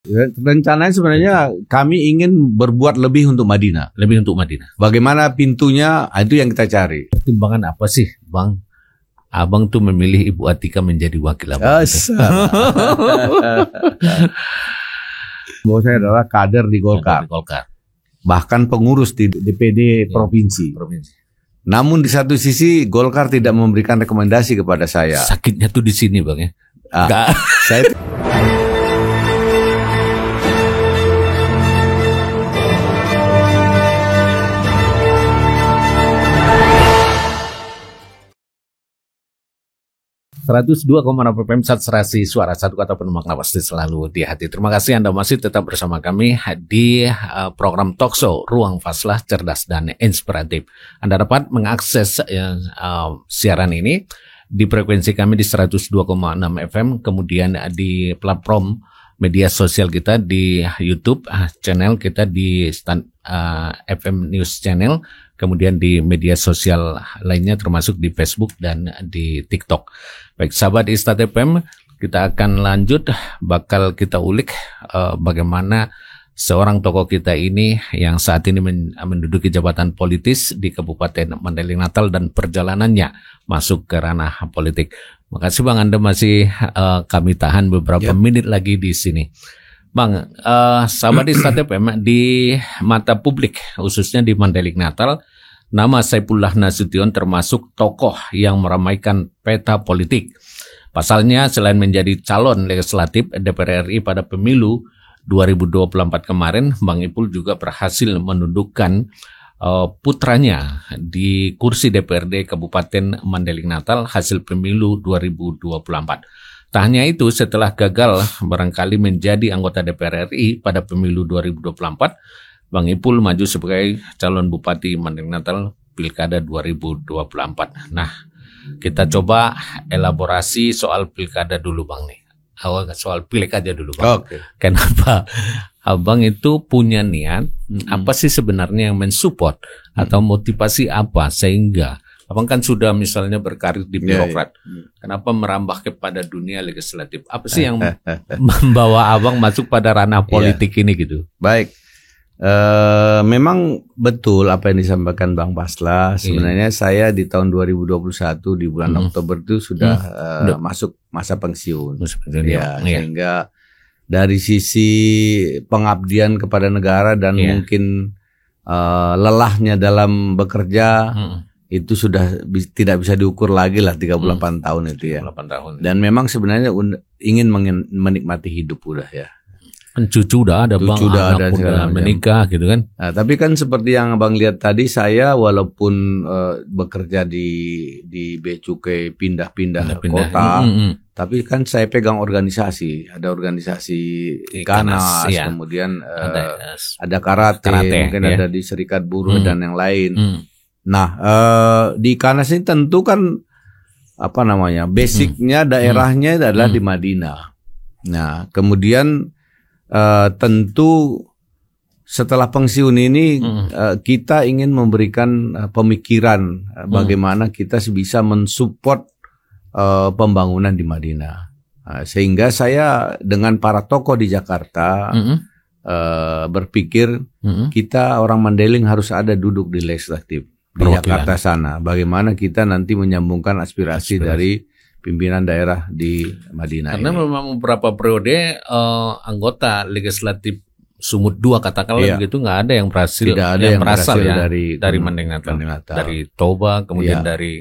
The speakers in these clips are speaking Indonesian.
Rencananya sebenarnya kami ingin berbuat lebih untuk Madinah. Lebih untuk Madinah. Bagaimana pintunya, itu yang kita cari. Pertimbangan apa sih, Bang? Abang tuh memilih Ibu Atika menjadi wakil abang. Bahwa saya adalah kader di Golkar. Bahkan pengurus di DPD provinsi. Namun di satu sisi Golkar tidak memberikan rekomendasi kepada saya. Sakitnya tuh di sini, Bang ya. Saya 102,6 FM Satsrasi Suara Satu Kata Penuh Makna Pasti Selalu di Hati. Terima kasih Anda masih tetap bersama kami di program Talkshow Ruang Faslah Cerdas dan Inspiratif. Anda dapat mengakses siaran ini di frekuensi kami di 102,6 FM, kemudian di platform media sosial kita di YouTube, channel kita di FM News Channel, kemudian di media sosial lainnya termasuk di Facebook dan di TikTok. Baik, sahabat Istat FM, kita akan lanjut, bakal kita ulik bagaimana seorang tokoh kita ini yang saat ini menduduki jabatan politis di Kabupaten Mandailing Natal dan perjalanannya masuk ke ranah politik. Makasih Bang, Anda masih kami tahan beberapa menit lagi di sini. Bang, sahabat Istat FM, di mata publik khususnya di Mandailing Natal, nama Saipullah Nasution termasuk tokoh yang meramaikan peta politik. Pasalnya, selain menjadi calon legislatif DPR RI pada pemilu 2024 kemarin, Bang Ipul juga berhasil menundukkan putranya di kursi DPRD Kabupaten Mandailing Natal hasil pemilu 2024. Tak hanya itu, setelah gagal barangkali menjadi anggota DPR RI pada pemilu 2024, Bang Ipul maju sebagai calon Bupati Mandailing Natal Pilkada 2024. Nah, kita coba elaborasi soal Pilkada dulu Bang nih. Soal pilek aja dulu Bang. Okay. Kenapa Abang itu punya niat, apa sih sebenarnya yang mensupport atau motivasi apa sehingga Abang kan sudah misalnya berkarir di birokrat, kenapa merambah kepada dunia legislatif? Apa sih yang membawa Abang masuk pada ranah politik ini gitu? Baik. Memang betul apa yang disampaikan Bang Basla. Sebenarnya saya di tahun 2021 di bulan Oktober itu sudah masuk masa pensiun. Sehingga dari sisi pengabdian kepada negara dan mungkin lelahnya dalam bekerja itu sudah tidak bisa diukur lagi lah 38 tahun itu ya. 38 tahun. Dan memang sebenarnya ingin menikmati hidup udah ya. Cucu udah ada Bang, anak udah menikah gitu kan. Nah, tapi kan seperti yang Abang lihat tadi, saya walaupun bekerja di Bea Cukai pindah-pindah kota, tapi kan saya pegang organisasi. Ada organisasi Ikanas, kemudian ada karate mungkin ada di Serikat Buruh dan yang lain. Nah, di Ikanas ini tentu kan basicnya daerahnya adalah di Madinah. Nah, kemudian tentu setelah pensiun ini kita ingin memberikan pemikiran bagaimana kita bisa mensupport pembangunan di Madinah. Sehingga saya dengan para tokoh di Jakarta berpikir kita orang Mandailing harus ada duduk di legislatif di Jakarta sana. Bagaimana kita nanti menyambungkan aspirasi dari pimpinan daerah di Madinah. Karena memang beberapa periode anggota legislatif Sumut 2 katakanlah begitu nggak ada yang berhasil. Tidak ada yang berasal ya, dari Mandailing Natal, dari Toba, kemudian dari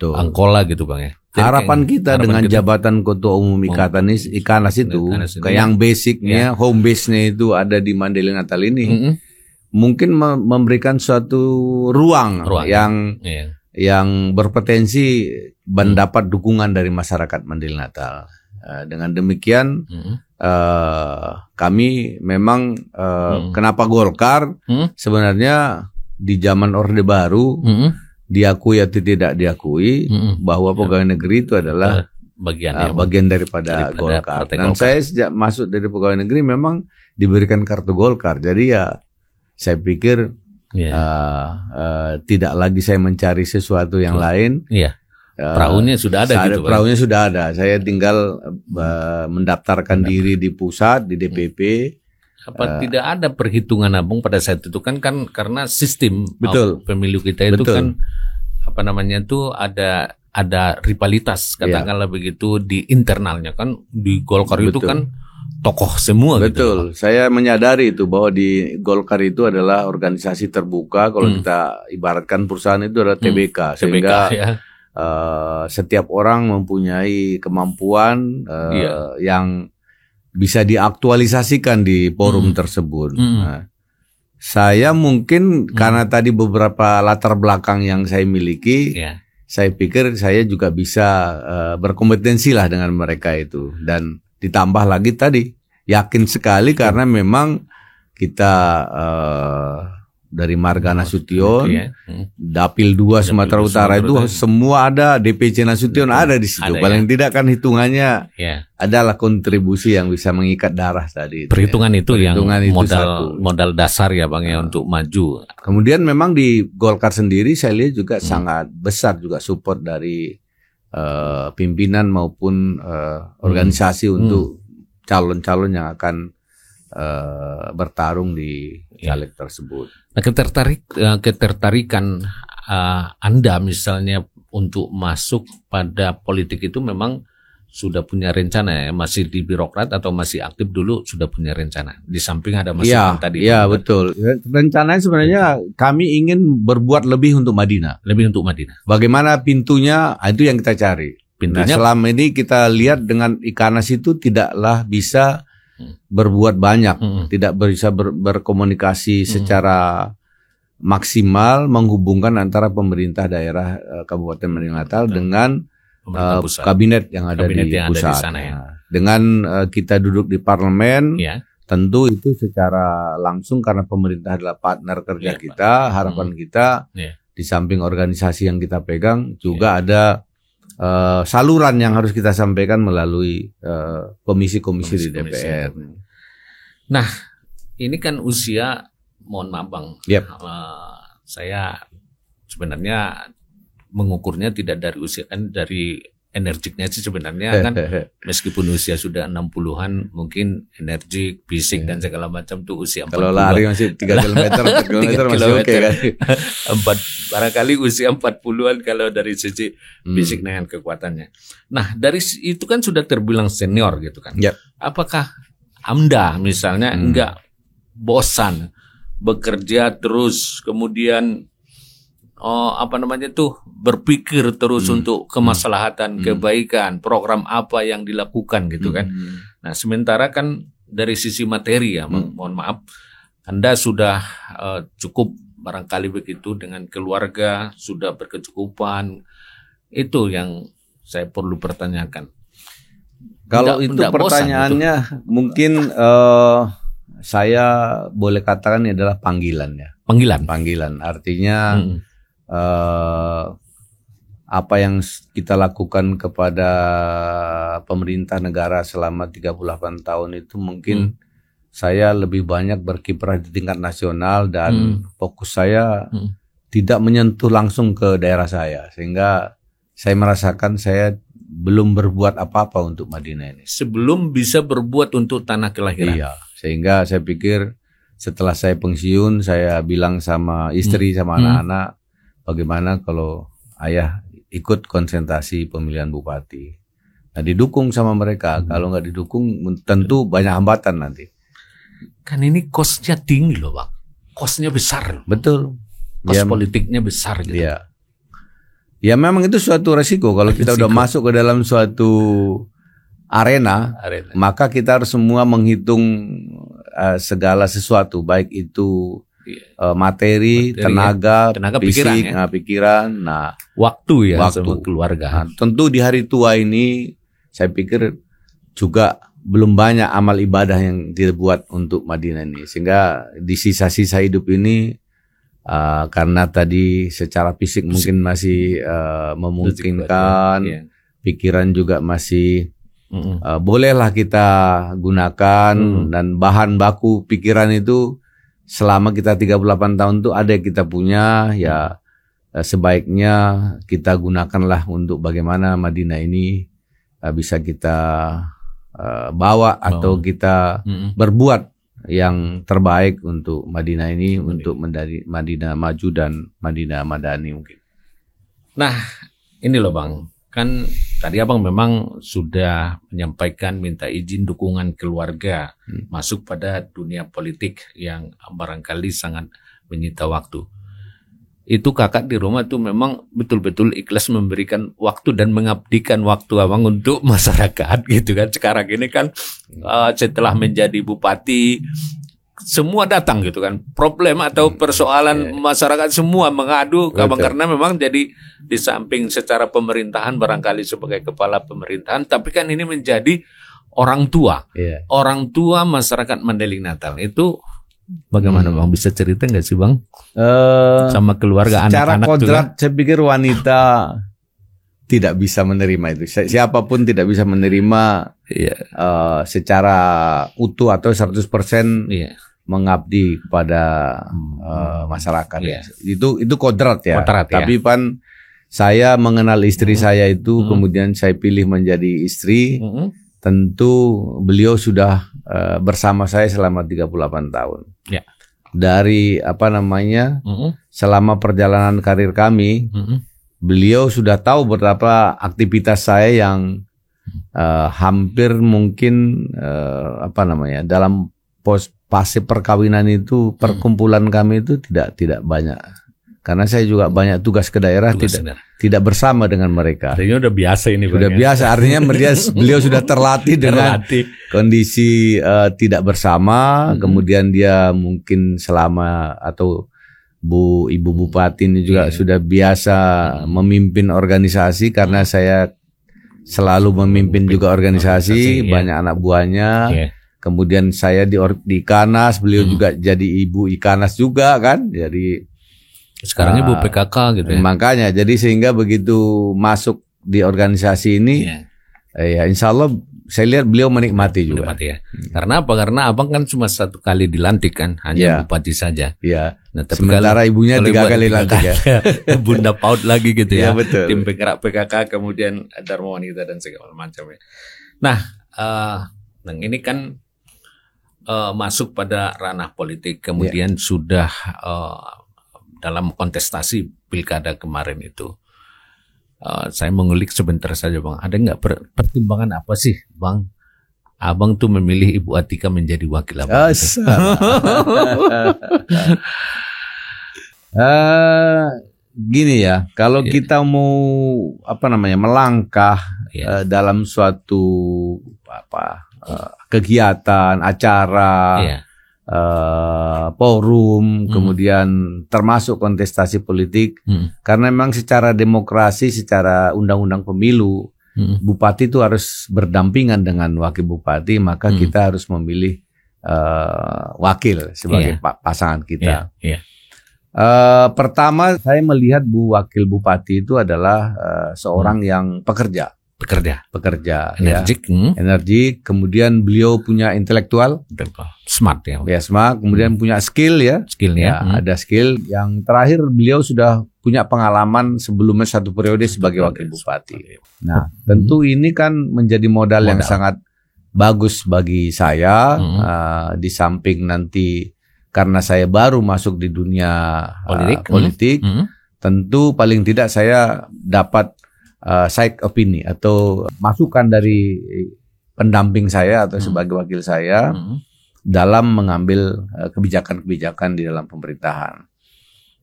Angkola gitu Bang ya. Jadi harapan kita dengan jabatan Ketua Umum Ikanas itu, yang basicnya home base-nya itu ada di Mandailing Natal ini, mungkin memberikan suatu ruang yang berpotensi mendapat dukungan dari masyarakat Mandailing Natal. Dengan demikian kami memang kenapa Golkar sebenarnya di zaman Orde Baru diakui atau tidak diakui bahwa pegawai negeri itu adalah bagian daripada Golkar. Dan saya sejak masuk dari pegawai negeri memang diberikan kartu Golkar. Jadi ya saya pikir tidak lagi saya mencari sesuatu yang lain. Perahunya sudah ada gitu, perahunya sudah ada. Saya tinggal mendaftarkan diri di pusat, di DPP. Apa tidak ada perhitungan Abang pada saat itu kan karena sistem pemilu kita itu kan apa namanya itu ada rivalitas katakanlah begitu di internalnya kan di Golkar itu kan tokoh semua gitu. Saya menyadari itu bahwa di Golkar itu adalah organisasi terbuka. Kalau kita ibaratkan perusahaan itu adalah TBK, sehingga setiap orang mempunyai kemampuan yang bisa diaktualisasikan di forum tersebut. Nah, saya mungkin karena tadi beberapa latar belakang yang saya miliki, saya pikir saya juga bisa berkompetensi lah dengan mereka itu. Dan ditambah lagi tadi, yakin sekali karena memang kita dari Marga Nasution, Dapil 2 Sumatera Utara itu semua ada, DPC Nasution ada di situ. Paling tidak kan hitungannya adalah kontribusi yang bisa mengikat darah tadi. Perhitungan itu yang modal dasar ya Bang ya untuk maju. Kemudian memang di Golkar sendiri saya lihat juga sangat besar juga support dari pimpinan maupun organisasi untuk calon-calon yang akan bertarung di caleg tersebut. Nah, ketertarikan Anda misalnya untuk masuk pada politik itu memang sudah punya rencana ya, masih di birokrat atau masih aktif dulu sudah punya rencana di samping ada masukan tadi. Iya betul. Rencananya sebenarnya kami ingin berbuat lebih untuk Madinah. Lebih untuk Madinah. Bagaimana pintunya itu yang kita cari. Pintunya selama ini kita lihat dengan Ikanas itu tidaklah bisa berbuat banyak, tidak bisa berkomunikasi secara maksimal menghubungkan antara pemerintah daerah Kabupaten Madinah Natal dengan kabinet yang ada di pusat. Di sana, ya. Dengan kita duduk di parlemen, tentu itu secara langsung karena pemerintah adalah partner kerja kita, harapan kita di samping organisasi yang kita pegang juga ada saluran yang harus kita sampaikan melalui komisi-komisi di DPR. Nah, ini kan usia, mohon maaf Bang, saya sebenarnya mengukurnya tidak dari usia, kan dari energiknya sih sebenarnya kan meskipun usia sudah 60-an mungkin energik, fisik dan segala macam tuh usia 40. Kalau lari masih 3 km, 4 km masih oke kan. Barangkali usia 40-an kalau dari sisi fisik dengan kekuatannya. Nah, dari itu kan sudah terbilang senior gitu kan. Apakah Anda misalnya enggak bosan bekerja terus kemudian berpikir terus untuk kemaslahatan, kebaikan, program apa yang dilakukan gitu kan. Nah, sementara kan dari sisi materi ya, mohon maaf, Anda sudah cukup barangkali begitu dengan keluarga, sudah berkecukupan. Itu yang saya perlu pertanyakan. Kalau itu pertanyaannya bosan, mungkin saya boleh katakan ini adalah panggilan ya. Panggilan artinya apa yang kita lakukan kepada pemerintah negara selama 38 tahun itu mungkin saya lebih banyak berkiprah di tingkat nasional dan fokus saya tidak menyentuh langsung ke daerah saya, sehingga saya merasakan saya belum berbuat apa-apa untuk Madinah ini. Sebelum bisa berbuat untuk tanah kelahiran. Iya, sehingga saya pikir setelah saya pensiun saya bilang sama istri sama anak-anak, bagaimana kalau ayah ikut konsentrasi pemilihan bupati. Nah, didukung sama mereka. Kalau nggak didukung tentu banyak hambatan nanti. Kan ini kosnya tinggi loh Bang. Kosnya besar. Betul. Kos politiknya besar gitu. Iya. Ya memang itu suatu resiko. Kalau kita udah masuk ke dalam suatu arena, maka kita harus semua menghitung segala sesuatu. Baik itu materi, tenaga fisik, pikiran, waktu sama keluarga. Nah, tentu di hari tua ini saya pikir juga belum banyak amal ibadah yang dibuat untuk Madinah ini, sehingga di sisa-sisa hidup ini karena tadi secara fisik mungkin masih memungkinkan, pikiran juga masih bolehlah kita gunakan, dan bahan baku pikiran itu selama kita 38 tahun itu ada yang kita punya, ya sebaiknya kita gunakanlah untuk bagaimana Madinah ini bisa kita bawa atau kita berbuat yang terbaik untuk Madinah ini, untuk Madinah maju dan Madinah madani mungkin. Nah, ini loh Bang, kan tadi Abang memang sudah menyampaikan minta izin dukungan keluarga masuk pada dunia politik yang barangkali sangat menyita waktu. Itu kakak di rumah tuh memang betul-betul ikhlas memberikan waktu dan mengabdikan waktu Abang untuk masyarakat gitu kan. Sekarang ini kan setelah menjadi bupati semua datang gitu kan, problem atau persoalan masyarakat semua mengadu ke Abang karena memang jadi di samping secara pemerintahan barangkali sebagai kepala pemerintahan, tapi kan ini menjadi orang tua masyarakat Mandailing Natal itu. Bagaimana Bang, bisa cerita nggak sih Bang sama keluarga anak-anak? Secara kodrat saya pikir wanita tidak bisa menerima itu. Siapapun tidak bisa menerima secara utuh atau 100% mengabdi kepada masyarakat. Itu kodrat ya. Tapi Pan, saya mengenal istri saya itu, kemudian saya pilih menjadi istri. Tentu beliau sudah bersama saya selama 38 tahun. Ya. Dari selama perjalanan karir kami, beliau sudah tahu betapa aktivitas saya yang hampir mungkin dalam fase perkawinan itu, perkumpulan kami itu tidak banyak. Karena saya juga banyak tugas ke daerah, tidak bersama dengan mereka. Artinya udah biasa ini. Sudah biasa, artinya beliau sudah terlatih dengan kondisi tidak bersama. Kemudian dia mungkin selama atau ibu bupati ini juga sudah biasa memimpin organisasi, karena saya selalu memimpin juga organisasi, banyak anak buahnya. Kemudian saya di Ikanas, beliau juga jadi ibu Ikanas juga kan, jadi sekarang ibu PKK gitu ya. Makanya jadi sehingga begitu masuk di organisasi ini ya insya Allah saya lihat beliau menikmati juga. Karena apa? Karena Abang kan cuma 1 kali dilantik kan, hanya bupati saja. Nah, tapi sementara ibunya 3 kali lantik ya. Bunda PAUD lagi gitu ya. Betul. Tim penggerak PKK, kemudian Dharma Wanita dan segala macam ya. Nah, ini kan masuk pada ranah politik, kemudian sudah dalam kontestasi pilkada kemarin itu, saya mengulik sebentar saja Bang. Ada nggak pertimbangan apa sih Bang? Abang tuh memilih Ibu Atika menjadi wakil Abang. Gini ya, kalau kita mau melangkah dalam suatu kegiatan, acara. Forum, kemudian termasuk kontestasi politik, karena memang secara demokrasi, secara undang-undang pemilu, bupati itu harus berdampingan dengan wakil bupati, maka kita harus memilih wakil sebagai pasangan kita. Pertama, saya melihat Bu Wakil Bupati itu adalah seorang yang pekerja, energik, kemudian beliau punya intelektual, smart ya, smart, kemudian punya skillnya. Ada skill. Yang terakhir beliau sudah punya pengalaman sebelumnya 1 periode sebagai wakil bupati. Nah, tentu ini kan menjadi modal yang sangat bagus bagi saya. Di samping nanti karena saya baru masuk di dunia politik, tentu paling tidak saya dapat side opini atau masukan dari pendamping saya atau sebagai wakil saya dalam mengambil kebijakan-kebijakan di dalam pemerintahan.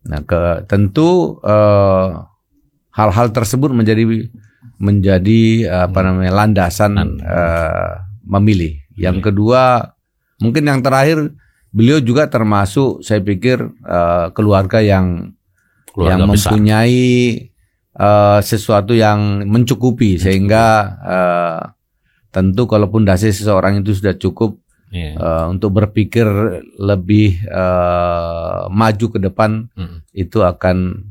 Nah, tentu hal-hal tersebut menjadi landasan memilih. Yang kedua, mungkin yang terakhir, beliau juga termasuk saya pikir keluarga yang mempunyai sesuatu yang mencukupi, sehingga tentu kalau pondasi seseorang itu sudah cukup untuk berpikir lebih maju ke depan, itu akan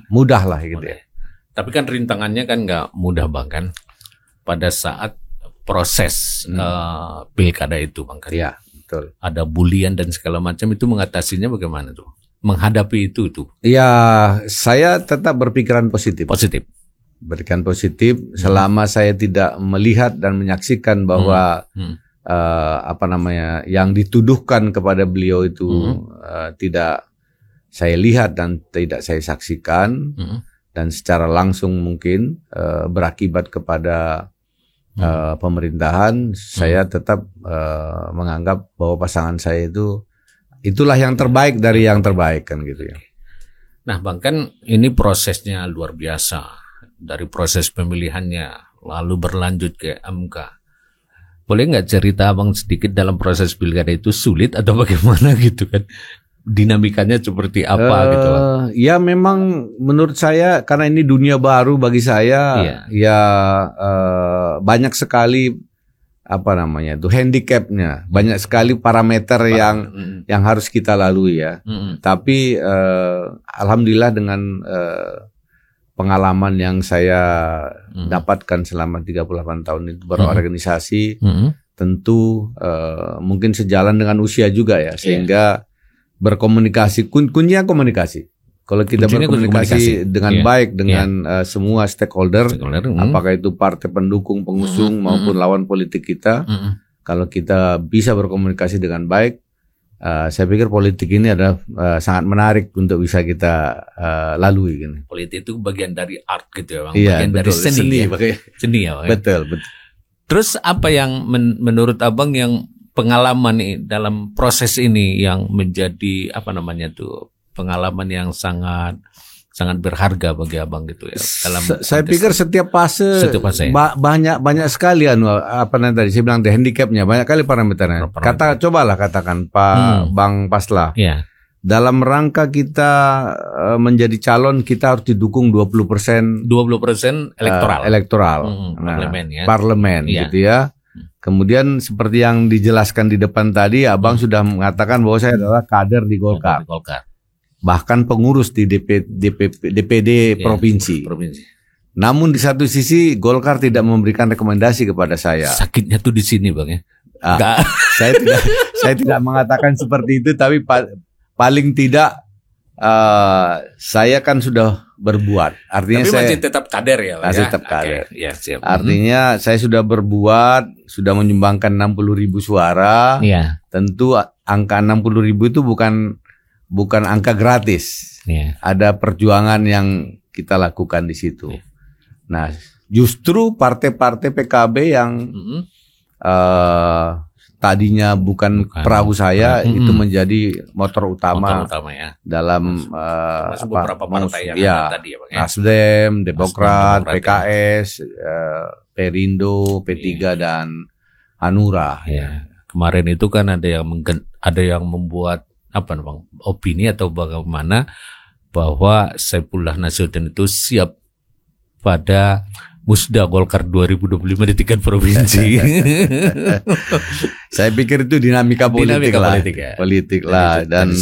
mudah lah gitu ya. Tapi kan rintangannya kan nggak mudah Bang kan pada saat proses pilkada itu Bang kan. Iya, betul. Ada bulian dan segala macam, itu mengatasinya bagaimana tuh? menghadapi itu tuh? Ya, saya tetap berpikiran positif. Berpikiran positif selama saya tidak melihat dan menyaksikan bahwa yang dituduhkan kepada beliau itu tidak saya lihat dan tidak saya saksikan dan secara langsung mungkin berakibat kepada pemerintahan, saya tetap menganggap bahwa pasangan saya itulah yang terbaik dari yang terbaik kan gitu ya. Nah, Bang, kan ini prosesnya luar biasa. Dari proses pemilihannya lalu berlanjut ke MK. Boleh nggak cerita Abang sedikit dalam proses pilkada itu sulit atau bagaimana gitu kan? Dinamikanya seperti apa gitu Bang? Ya memang menurut saya karena ini dunia baru bagi saya, banyak sekali handicapnya, banyak sekali parameter yang harus kita lalui ya. Tapi alhamdulillah dengan pengalaman yang saya dapatkan selama 38 tahun itu berorganisasi, tentu mungkin sejalan dengan usia juga ya, sehingga berkomunikasi, kuncinya komunikasi. Kalau kita berkomunikasi dengan baik dengan semua stakeholder, apakah itu partai pendukung, pengusung maupun lawan politik kita, kalau kita bisa berkomunikasi dengan baik, saya pikir politik ini adalah sangat menarik untuk bisa kita lalui. Gini. Politik itu bagian dari art gitu ya Bang, bagian dari seni ya Bang. Betul. Terus apa yang menurut Abang yang pengalaman nih dalam proses ini yang menjadi pengalaman yang sangat berharga bagi Abang gitu ya. Saya pikir setiap fase banyak sekali tadi saya bilang handicapnya, banyak kali parameternya. Cobalah katakan Pak Bang Paslah. Dalam rangka kita menjadi calon kita harus didukung 20% elektoral. Parlemen gitu ya. Kemudian seperti yang dijelaskan di depan tadi, Abang sudah mengatakan bahwa saya adalah kader di Golkar. Bahkan pengurus di DPD provinsi. Namun di satu sisi Golkar tidak memberikan rekomendasi kepada saya. Sakitnya tuh di sini Bang ya. Saya tidak mengatakan seperti itu, tapi paling tidak saya kan sudah berbuat. Artinya tapi masih tetap kader ya Bang. Masih tetap kader. Okay. Ya, siap. Artinya saya sudah berbuat, sudah menyumbangkan 60.000 suara. Tentu angka 60.000 itu bukan angka gratis. Ada perjuangan yang kita lakukan di situ. Nah, justru partai-partai PKB yang tadinya bukan perahu saya itu menjadi motor utama dalam beberapa partai yang tadi ya Bang. Nasdem, Demokrat, PKS, Perindo, P3 dan Hanura. Kemarin itu kan ada yang membuat opini atau bagaimana bahwa Saifullah Nasution itu siap pada Musda Golkar 2025 di tingkat provinsi. Saya pikir itu dinamika politik lah. Dan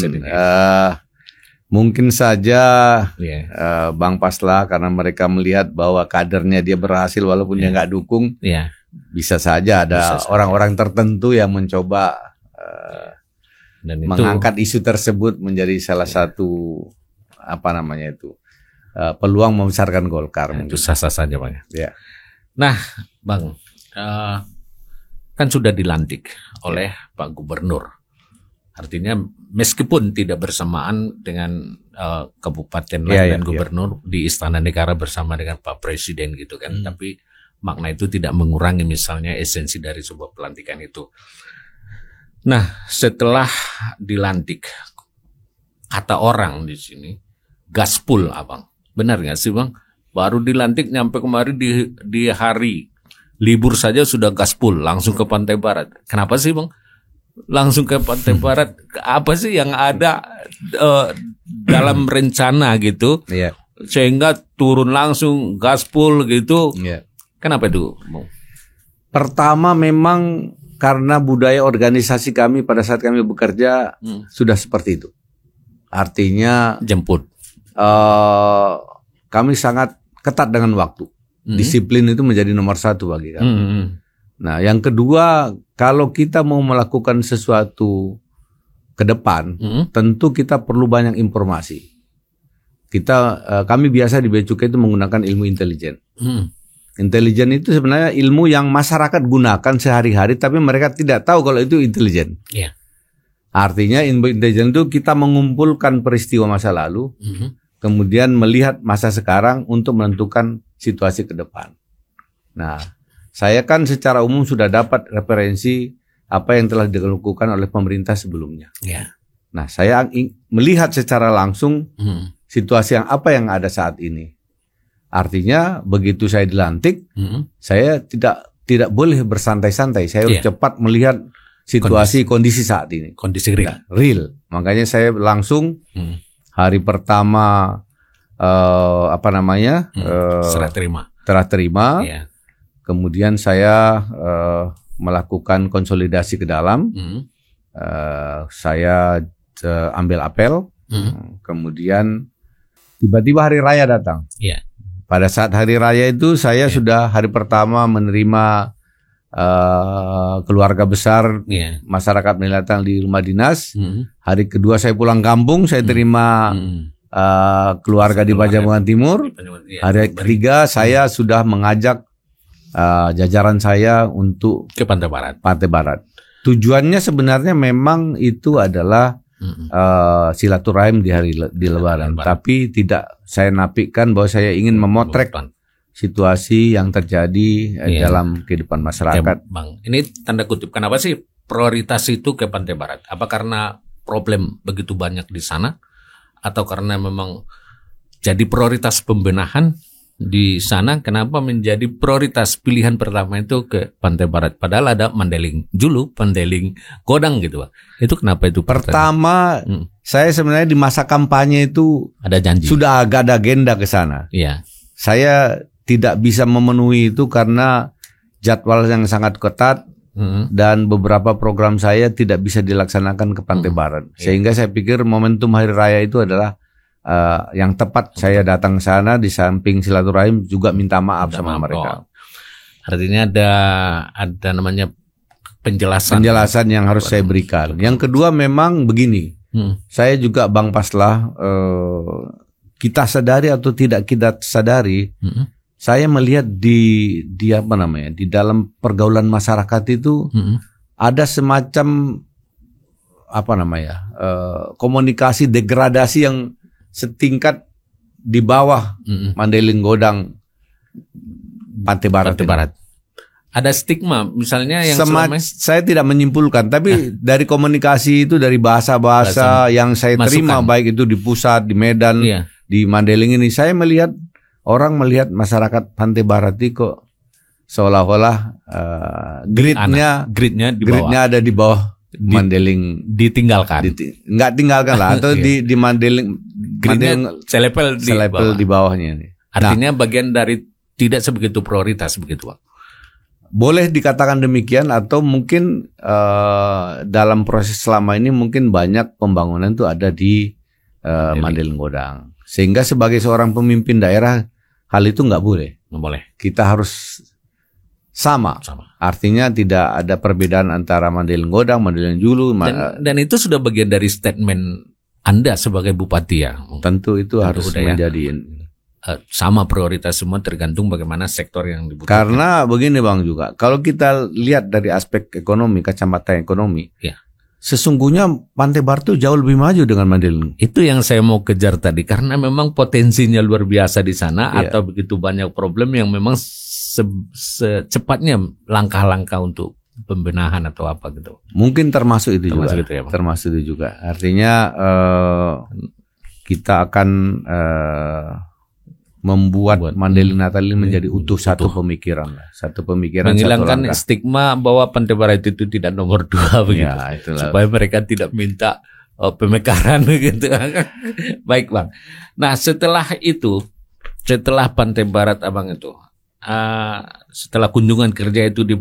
mungkin saja Bang Paslah karena mereka melihat bahwa kadernya dia berhasil walaupun dia nggak dukung, bisa saja ada orang-orang tertentu yang mencoba dan mengangkat isu tersebut menjadi salah satu peluang membesarkan Golkar. Itu sah-sah saja Bang. Ya. Nah Bang, kan sudah dilantik oleh Pak Gubernur. Artinya meskipun tidak bersamaan dengan kabupaten lain dan gubernur di Istana Negara bersama dengan Pak Presiden gitu kan, tapi makna itu tidak mengurangi misalnya esensi dari sebuah pelantikan itu. Nah, setelah dilantik, kata orang di sini, gaspol Abang. Benar nggak sih Bang? Baru dilantik nyampe kemarin di hari libur saja sudah gaspol, langsung ke Pantai Barat. Kenapa sih Bang? Langsung ke Pantai Barat? Apa sih yang ada dalam rencana gitu? Sehingga turun langsung gaspol gitu. Kenapa itu Bang? Pertama memang karena budaya organisasi kami pada saat kami bekerja sudah seperti itu. Artinya jemput. Kami sangat ketat dengan waktu. Disiplin itu menjadi nomor satu bagi kami. Nah, yang kedua, kalau kita mau melakukan sesuatu ke depan, tentu kita perlu banyak informasi. Kami biasa di Bea Cukai itu menggunakan ilmu intelijen. Intelijen itu sebenarnya ilmu yang masyarakat gunakan sehari-hari, tapi mereka tidak tahu kalau itu intelijen. Yeah. Artinya ilmu intelijen itu kita mengumpulkan peristiwa masa lalu, kemudian melihat masa sekarang untuk menentukan situasi ke depan. Nah, saya kan secara umum sudah dapat referensi apa yang telah dilakukan oleh pemerintah sebelumnya. Yeah. Nah, saya melihat secara langsung situasi apa yang ada saat ini. Artinya begitu saya dilantik, saya tidak boleh bersantai-santai. Saya harus cepat melihat situasi kondisi saat ini. Kondisi real. Nah, real. Makanya saya langsung hari pertama serah terima. Yeah. Kemudian saya melakukan konsolidasi ke dalam. Saya ambil apel. Kemudian tiba-tiba hari raya datang. Yeah. Pada saat hari raya itu saya sudah hari pertama menerima keluarga besar masyarakat datang di rumah dinas. Hari kedua saya pulang kampung, saya terima keluarga di Pajamuan Timur. Hari ketiga saya sudah mengajak jajaran saya untuk ke Pantai Barat. Pantai Barat. Tujuannya sebenarnya memang itu adalah silaturahim di Lebaran, tapi tidak saya nafikan bahwa saya ingin memotret situasi yang terjadi dalam kehidupan masyarakat. Bang, ini tanda kutip, kenapa sih prioritas itu ke Pantai Barat? Apa karena problem begitu banyak di sana, atau karena memang jadi prioritas pembenahan di sana? Kenapa menjadi prioritas pilihan pertama itu ke Pantai Barat? Padahal ada Mandailing Julu, Mandailing Godang gitu, Pak. Itu kenapa itu? Pertama, saya sebenarnya di masa kampanye itu ada janji. Sudah agak ada agenda ke sana. Iya. Saya tidak bisa memenuhi itu karena jadwal yang sangat ketat dan beberapa program saya tidak bisa dilaksanakan ke Pantai Barat. Sehingga saya pikir momentum hari raya itu adalah yang tepat saya datang ke sana, di samping silaturahim juga minta maaf sama mereka. Artinya ada namanya penjelasan yang harus saya berikan. Yang kedua memang begini, saya juga Bang Paslah, kita sadari atau tidak kita sadari, saya melihat di dalam pergaulan masyarakat itu ada semacam komunikasi degradasi yang setingkat di bawah Mandailing Godang Pantai Barat. Ada stigma misalnya yang saya tidak menyimpulkan, tapi dari komunikasi itu, dari bahasa-bahasa yang saya terima, baik itu di pusat, di Medan, di Mandailing ini, saya melihat orang melihat masyarakat Pantai Barat itu kok seolah-olah gridnya ada di bawah Mandailing, ditinggalkan. Enggak tinggalkan lah, atau di Mandailing selepel di bawahnya ini. Artinya bagian dari tidak sebegitu prioritas begitu, Pak. Boleh dikatakan demikian, atau mungkin dalam proses selama ini mungkin banyak pembangunan itu ada di Mandailing Godang. Sehingga sebagai seorang pemimpin daerah, hal itu nggak boleh. Nggak boleh. Kita harus sama. Artinya tidak ada perbedaan antara Mandailing Godang, Mandailing Julu. Dan itu sudah bagian dari statement Anda sebagai bupati ya. Tentu itu harus menjadi sama prioritas semua, tergantung bagaimana sektor yang dibutuhkan. Karena begini Bang juga, kalau kita lihat dari aspek ekonomi, kacamata ekonomi, sesungguhnya Pantai Barat itu jauh lebih maju dengan Mandailing. Itu yang saya mau kejar tadi, karena memang potensinya luar biasa di sana, atau begitu banyak problem yang memang secepatnya langkah-langkah untuk pembenahan atau apa gitu. Mungkin termasuk itu juga. Gitu ya, termasuk itu juga. Artinya kita akan membuat Mandailing Natal ini menjadi utuh satu pemikiran, menghilangkan stigma bahwa Pantai Barat itu tidak nomor 2 begitu. Supaya mereka tidak minta pemekaran gitu. Baik Bang. Nah setelah Pantai Barat Abang itu, setelah kunjungan kerja itu di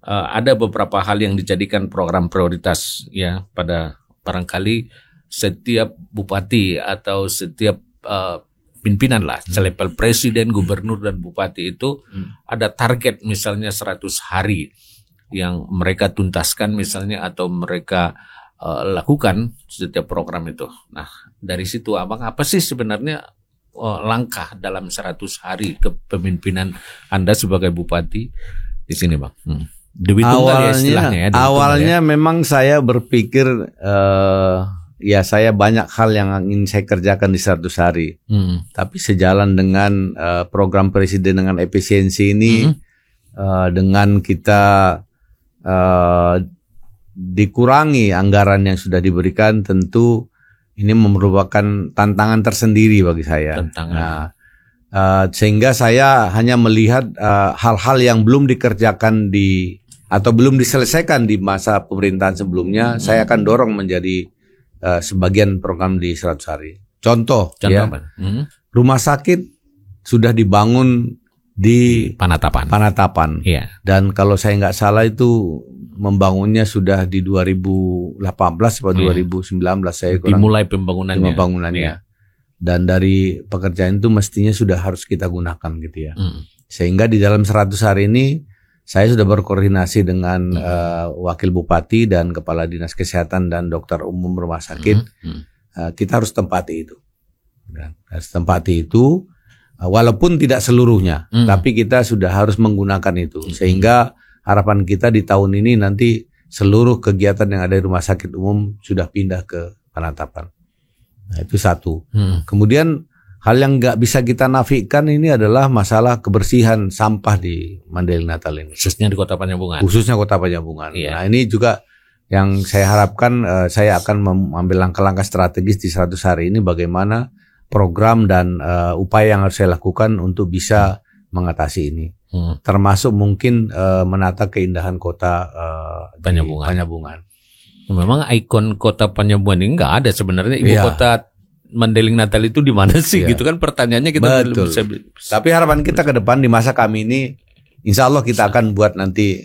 ada beberapa hal yang dijadikan program prioritas ya, pada barangkali setiap bupati atau setiap pimpinan lah, selevel presiden, gubernur dan bupati itu ada target misalnya 100 hari yang mereka tuntaskan misalnya, atau mereka lakukan setiap program itu. Nah, dari situ Abang apa sih sebenarnya langkah dalam 100 hari kepemimpinan Anda sebagai bupati di sini, Bang? Dewi Tunggal ya istilahnya ya. Awalnya memang saya berpikir ya saya banyak hal yang ingin saya kerjakan di 100 hari. Tapi sejalan dengan program presiden dengan efisiensi ini, dengan kita dikurangi anggaran yang sudah diberikan, tentu ini merupakan tantangan tersendiri bagi saya. Nah, sehingga saya hanya melihat hal-hal yang belum dikerjakan atau belum diselesaikan di masa pemerintahan sebelumnya, saya akan dorong menjadi sebagian program di 100 hari. Contoh ya, rumah sakit sudah dibangun di Panatapan. Iya. Dan kalau saya nggak salah itu membangunnya sudah di 2018 atau 2019 saya kurang. Dimulai pembangunannya. Iya. Dan dari pekerjaan itu mestinya sudah harus kita gunakan gitu ya. Sehingga di dalam 100 hari ini saya sudah berkoordinasi dengan wakil bupati dan kepala dinas kesehatan dan dokter umum rumah sakit. Kita harus tempati itu. Harus tempati itu. Walaupun tidak seluruhnya, tapi kita sudah harus menggunakan itu. Sehingga harapan kita di tahun ini nanti seluruh kegiatan yang ada di rumah sakit umum sudah pindah ke Panatapan. Nah, itu satu. Kemudian hal yang nggak bisa kita nafikan ini adalah masalah kebersihan sampah di Mandailing Natal ini. Khususnya di Kota Panjabungan. Iya. Nah, ini juga yang saya harapkan saya akan mengambil langkah-langkah strategis di 100 hari ini bagaimana program dan upaya yang harus saya lakukan untuk bisa mengatasi ini. Termasuk mungkin menata keindahan kota Panjabungan. Memang ikon Kota Panjabungan ini nggak ada sebenarnya. Ibu kota Mandailing Natal itu di mana sih? Gitu kan pertanyaannya kita belum bisa. Tapi harapan kita ke depan di masa kami ini, insya Allah kita akan buat nanti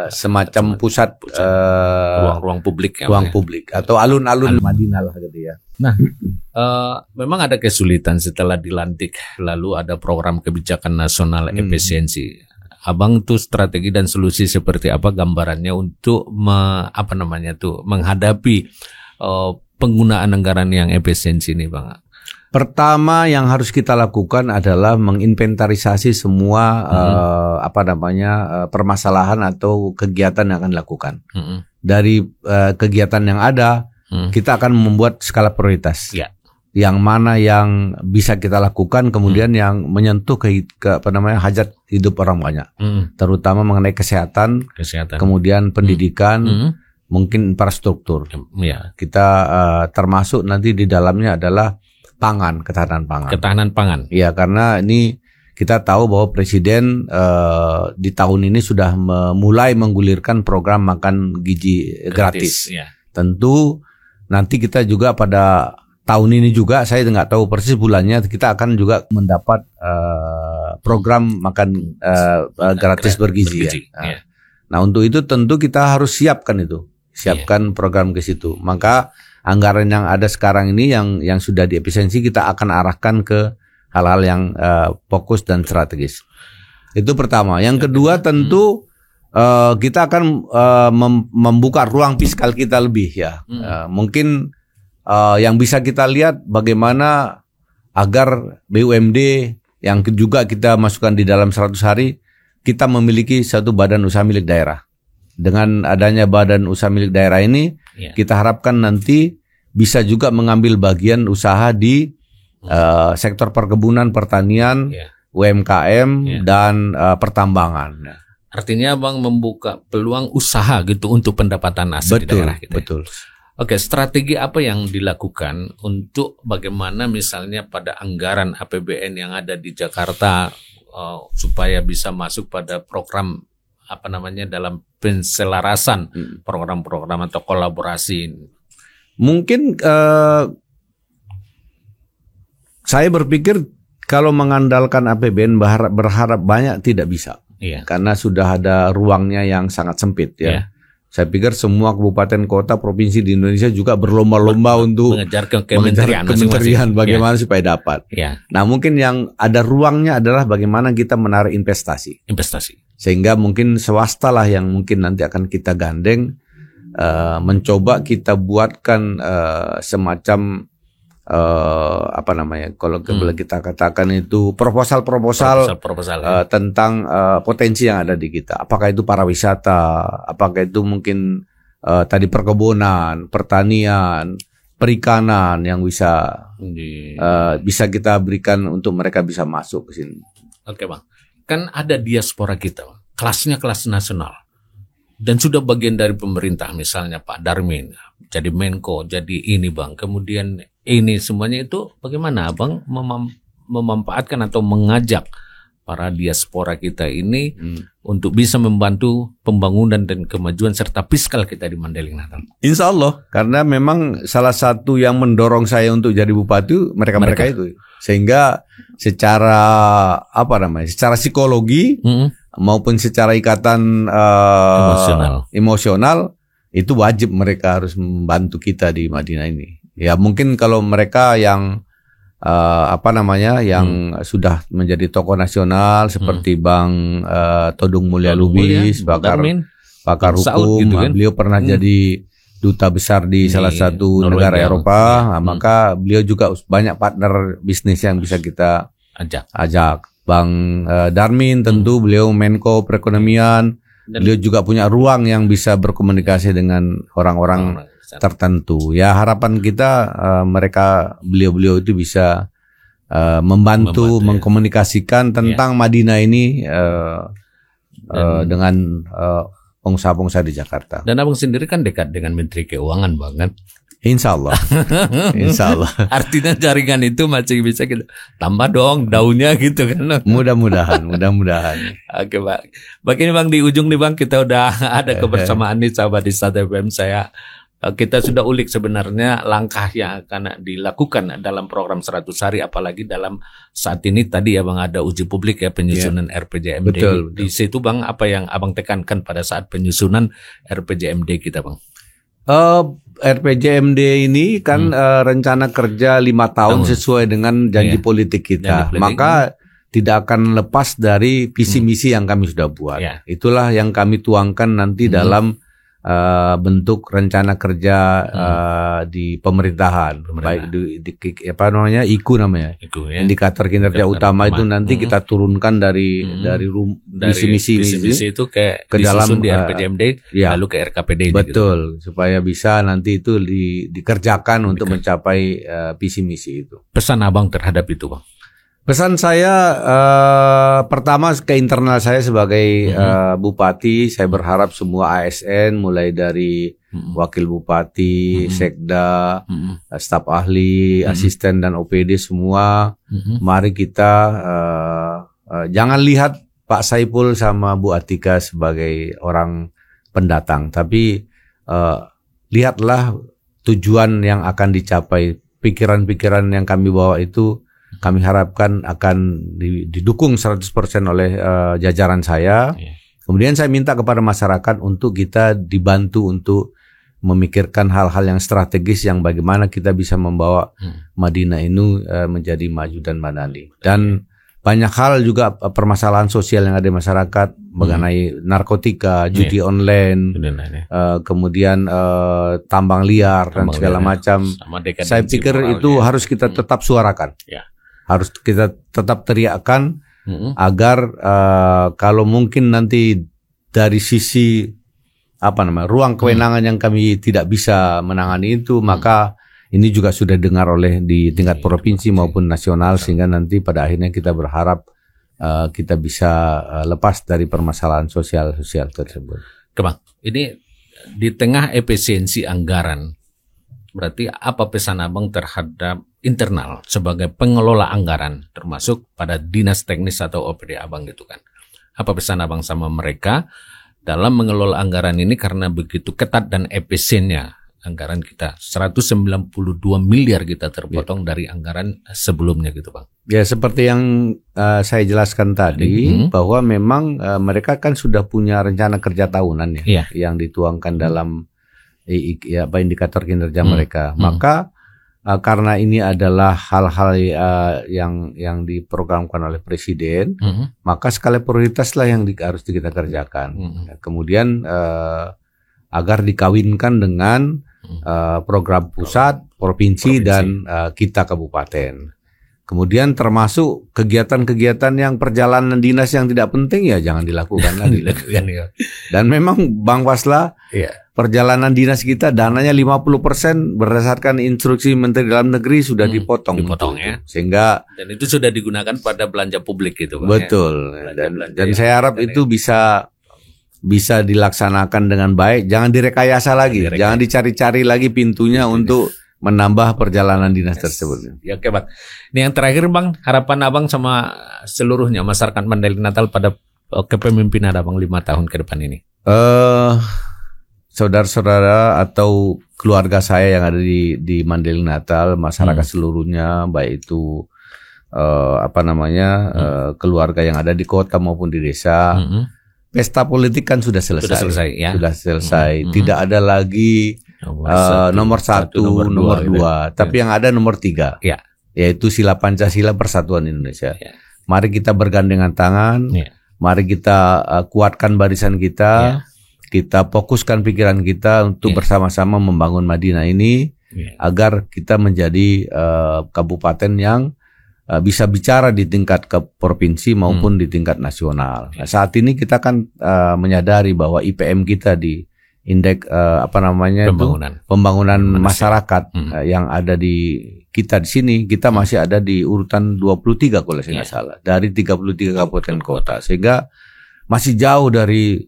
semacam pusat ruang publik, publik atau alun-alun Madinah lah gitu ya. Nah, memang ada kesulitan setelah dilantik, lalu ada program kebijakan nasional efisiensi. Abang tuh strategi dan solusi seperti apa gambarannya untuk menghadapi penggunaan anggaran yang efisiensi ini, Bang? Pertama yang harus kita lakukan adalah menginventarisasi semua permasalahan atau kegiatan yang akan dilakukan. Dari kegiatan yang ada, kita akan membuat skala prioritas. Yang mana yang bisa kita lakukan, kemudian yang menyentuh hajat hidup orang banyak. Terutama mengenai kesehatan. Kemudian pendidikan, mungkin infrastruktur. Kita termasuk nanti di dalamnya adalah ketahanan pangan. Iya, karena ini kita tahu bahwa Presiden di tahun ini sudah mulai menggulirkan program makan gizi gratis. Tentu nanti kita juga pada tahun ini juga, saya nggak tahu persis bulannya, kita akan juga mendapat program makan gratis bergizi. Nah, untuk itu tentu kita harus siapkan program ke situ. Maka anggaran yang ada sekarang ini yang sudah diefisiensi kita akan arahkan ke hal-hal yang fokus dan strategis. Itu pertama. Yang kedua tentu kita akan membuka ruang fiskal kita lebih ya. Mungkin yang bisa kita lihat bagaimana agar BUMD yang juga kita masukkan di dalam 100 hari, kita memiliki satu badan usaha milik daerah. Dengan adanya badan usaha milik daerah ini, kita harapkan nanti bisa juga mengambil bagian usaha di sektor perkebunan, pertanian, UMKM, dan pertambangan. Artinya Bang membuka peluang usaha gitu untuk pendapatan asli di daerah kita. Betul. Oke, strategi apa yang dilakukan untuk bagaimana misalnya pada anggaran APBN yang ada di Jakarta supaya bisa masuk pada program dalam penselarasan program-program atau kolaborasi? Mungkin saya berpikir kalau mengandalkan APBN berharap banyak tidak bisa. Karena sudah ada ruangnya yang sangat sempit ya. Saya pikir semua kabupaten kota provinsi di Indonesia juga berlomba-lomba untuk mengejar kementerian bagaimana supaya dapat. Nah, mungkin yang ada ruangnya adalah bagaimana kita menarik investasi. Sehingga mungkin swasta lah yang mungkin nanti akan kita gandeng mencoba kita buatkan semacam kalau kita katakan itu proposal tentang potensi yang ada di kita. Apakah itu pariwisata, apakah itu mungkin tadi perkebunan, pertanian, perikanan yang bisa kita berikan untuk mereka bisa masuk ke sini. Oke Bang, kan ada diaspora kita, kelasnya kelas nasional. Dan sudah bagian dari pemerintah, misalnya Pak Darmin, jadi Menko, jadi ini Bang. Kemudian ini semuanya itu bagaimana Bang memanfaatkan atau mengajak para diaspora kita ini untuk bisa membantu pembangunan dan kemajuan serta fiskal kita di Mandailing Natal. Insya Allah, karena memang salah satu yang mendorong saya untuk jadi bupati mereka itu, sehingga secara secara psikologi maupun secara ikatan emosional itu wajib mereka harus membantu kita di Madinah ini. Ya mungkin kalau mereka yang yang sudah menjadi tokoh nasional seperti Bang Todung Mulya Lubis, pakar hukum, gitu kan? Beliau pernah jadi duta besar di salah satu negara Eropa, maka beliau juga banyak partner bisnis yang bisa kita ajak. Bang Darmin tentu beliau Menko Perekonomian, beliau juga punya ruang yang bisa berkomunikasi dengan orang-orang tertentu. Ya harapan kita beliau-beliau itu bisa membantu mengkomunikasikan tentang Madinah ini dengan pengusaha-pengusaha di Jakarta. Dan Abang sendiri kan dekat dengan Menteri Keuangan Bang kan? Insya Allah. Insya Allah. Artinya jaringan itu masih bisa kita tambah dong daunnya gitu kan. Mudah-mudahan. Oke Bang. Begini Bang, di ujung nih Bang, kita udah ada kebersamaan nih sahabat di Start FM saya. Kita sudah ulik sebenarnya langkah yang akan dilakukan dalam program 100 hari, apalagi dalam saat ini tadi ya Bang ada uji publik ya penyusunan RPJMD. Betul. Di situ Bang, apa yang Abang tekankan pada saat penyusunan RPJMD kita Bang? RPJMD ini kan rencana kerja 5 tahun sesuai dengan janji politik kita. Maka tidak akan lepas dari visi misi yang kami sudah buat. Itulah yang kami tuangkan nanti dalam bentuk rencana kerja di pemerintahan. Baik di IKU namanya. Indikator kinerja utama itu nanti kita turunkan dari visi misi itu ke dalam di RPJMD lalu ke RKPD. Betul, supaya bisa nanti itu dikerjakan untuk mencapai visi misi itu. Pesan Abang terhadap itu Bang? Pesan saya pertama ke internal saya sebagai bupati, saya berharap semua ASN mulai dari wakil bupati, sekda, staf ahli, asisten dan OPD semua, mari kita jangan lihat Pak Saipul sama Bu Atika sebagai orang pendatang, tapi lihatlah tujuan yang akan dicapai, pikiran-pikiran yang kami bawa itu kami harapkan akan didukung 100% oleh jajaran saya. Kemudian saya minta kepada masyarakat untuk kita dibantu untuk memikirkan hal-hal yang strategis yang bagaimana kita bisa membawa Madinah ini menjadi maju dan madani. Dan banyak hal juga permasalahan sosial yang ada di masyarakat mengenai narkotika, judi online, kemudian tambang liar dan segala macam. Saya pikir itu harus kita tetap suarakan. Harus kita tetap teriakkan agar kalau mungkin nanti dari sisi ruang kewenangan yang kami tidak bisa menangani itu, maka ini juga sudah dengar oleh di tingkat provinsi maupun nasional, sehingga nanti pada akhirnya kita berharap kita bisa lepas dari permasalahan sosial tersebut. Bang, ini di tengah efisiensi anggaran, berarti apa pesan Abang terhadap internal sebagai pengelola anggaran, termasuk pada dinas teknis atau OPD Abang gitu kan? Apa pesan Abang sama mereka dalam mengelola anggaran ini karena begitu ketat dan efisiennya anggaran kita? 192 miliar kita terpotong dari anggaran sebelumnya gitu Bang. Ya seperti yang saya jelaskan tadi, bahwa memang mereka kan sudah punya rencana kerja tahunan yang dituangkan dalam indikator kinerja mereka. Maka karena ini adalah hal-hal yang diprogramkan oleh Presiden, maka skala prioritaslah yang harus kita kerjakan. Kemudian agar dikawinkan dengan program pusat, provinsi. Dan kita kabupaten. Kemudian termasuk kegiatan-kegiatan yang perjalanan dinas yang tidak penting ya jangan dilakukan lagi. Dan memang Bang Faslah, perjalanan dinas kita dananya 50% berdasarkan instruksi Menteri Dalam Negeri sudah dipotong ya. Sehingga dan itu sudah digunakan pada belanja publik gitu, Bang. Betul. Dan saya harap itu bisa dilaksanakan dengan baik, jangan direkayasa lagi, jangan dicari-cari lagi pintunya untuk menambah perjalanan dinas tersebut. Ya, oke, Bang. Ini yang terakhir, Bang, harapan Abang sama seluruhnya masyarakat Mandailing Natal pada kepemimpinan Abang 5 tahun ke depan ini. Saudara-saudara atau keluarga saya yang ada di Mandailing Natal, masyarakat seluruhnya, baik itu keluarga yang ada di kota maupun di desa. Pesta politik kan sudah selesai. Ya? Sudah selesai. Tidak ada lagi nomor satu, nomor dua. Tapi yang ada nomor 3. Ya. Yaitu Sila Pancasila Persatuan Indonesia. Ya. Mari kita bergandengan tangan. Ya. Mari kita kuatkan barisan kita. Ya. Kita fokuskan pikiran kita untuk bersama-sama membangun Madinah ini. Ya. Agar kita menjadi kabupaten yang bisa bicara di tingkat ke provinsi maupun di tingkat nasional. Nah, saat ini kita kan menyadari bahwa IPM kita di indeks pembangunan masyarakat yang ada di kita di sini, kita masih ada di urutan 23 kalau saya nggak salah, dari 33 kabupaten kota, sehingga masih jauh dari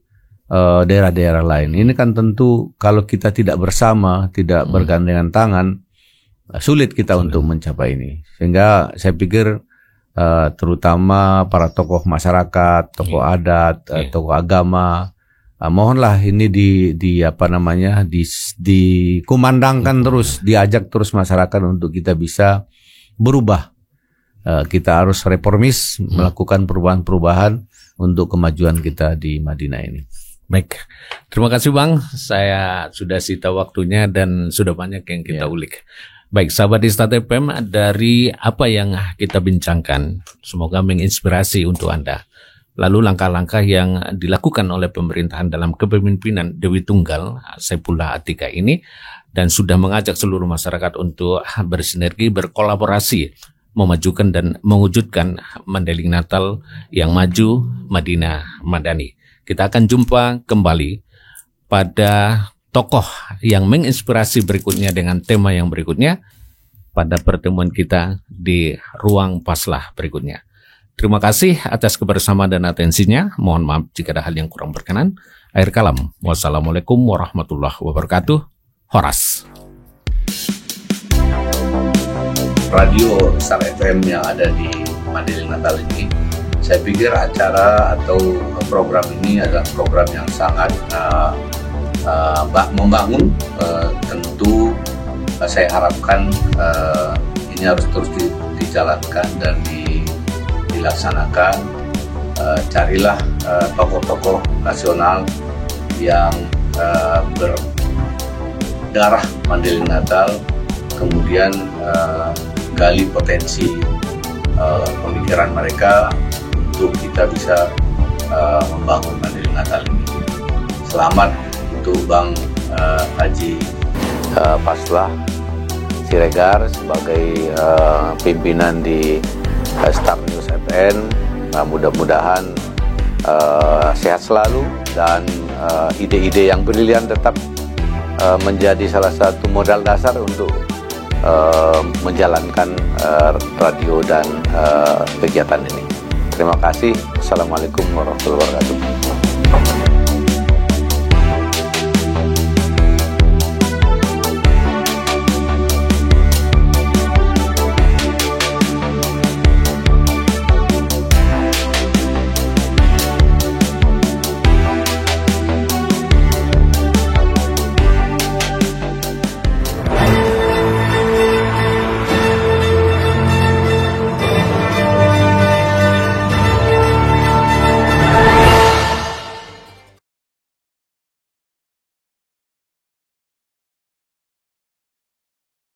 daerah-daerah lain. Ini kan tentu kalau kita tidak bersama, tidak bergandengan tangan, sulit kita untuk mencapai ini. Sehingga saya pikir terutama para tokoh masyarakat, tokoh adat, tokoh agama, mohonlah ini dikumandangkan terus, diajak terus masyarakat untuk kita bisa berubah. Kita harus reformis, melakukan perubahan-perubahan untuk kemajuan kita di Madinah ini. Baik, terima kasih Bang. Saya sudah sita waktunya dan sudah banyak yang kita ulik. Baik, sahabat Istad FM, dari apa yang kita bincangkan, semoga menginspirasi untuk Anda. Lalu langkah-langkah yang dilakukan oleh pemerintahan dalam kepemimpinan Dewi Tunggal Saifullah Atiqah ini, dan sudah mengajak seluruh masyarakat untuk bersinergi, berkolaborasi, memajukan dan mewujudkan Mandailing Natal yang maju, Madinah Madani. Kita akan jumpa kembali pada tokoh yang menginspirasi berikutnya dengan tema yang berikutnya pada pertemuan kita di Ruang Faslah berikutnya. Terima kasih atas kebersamaan dan atensinya. Mohon maaf jika ada hal yang kurang berkenan. Akhir kalam. Wassalamualaikum warahmatullahi wabarakatuh. Horas. Radio Star FM yang ada di Mandailing Natal ini, saya pikir acara atau program ini adalah program yang sangat membangun. Tentu saya harapkan ini harus terus dijalankan dan dilaksanakan. Carilah tokoh-tokoh nasional yang berdarah Mandailing Natal, kemudian gali potensi pemikiran mereka untuk kita bisa membangun Mandailing Natal ini. Selamat untuk Bang Haji Faslah Siregar sebagai pimpinan di Star News FN. Mudah-mudahan sehat selalu dan ide-ide yang brilian tetap menjadi salah satu modal dasar untuk menjalankan radio dan kegiatan ini. Terima kasih. Assalamualaikum warahmatullahi wabarakatuh.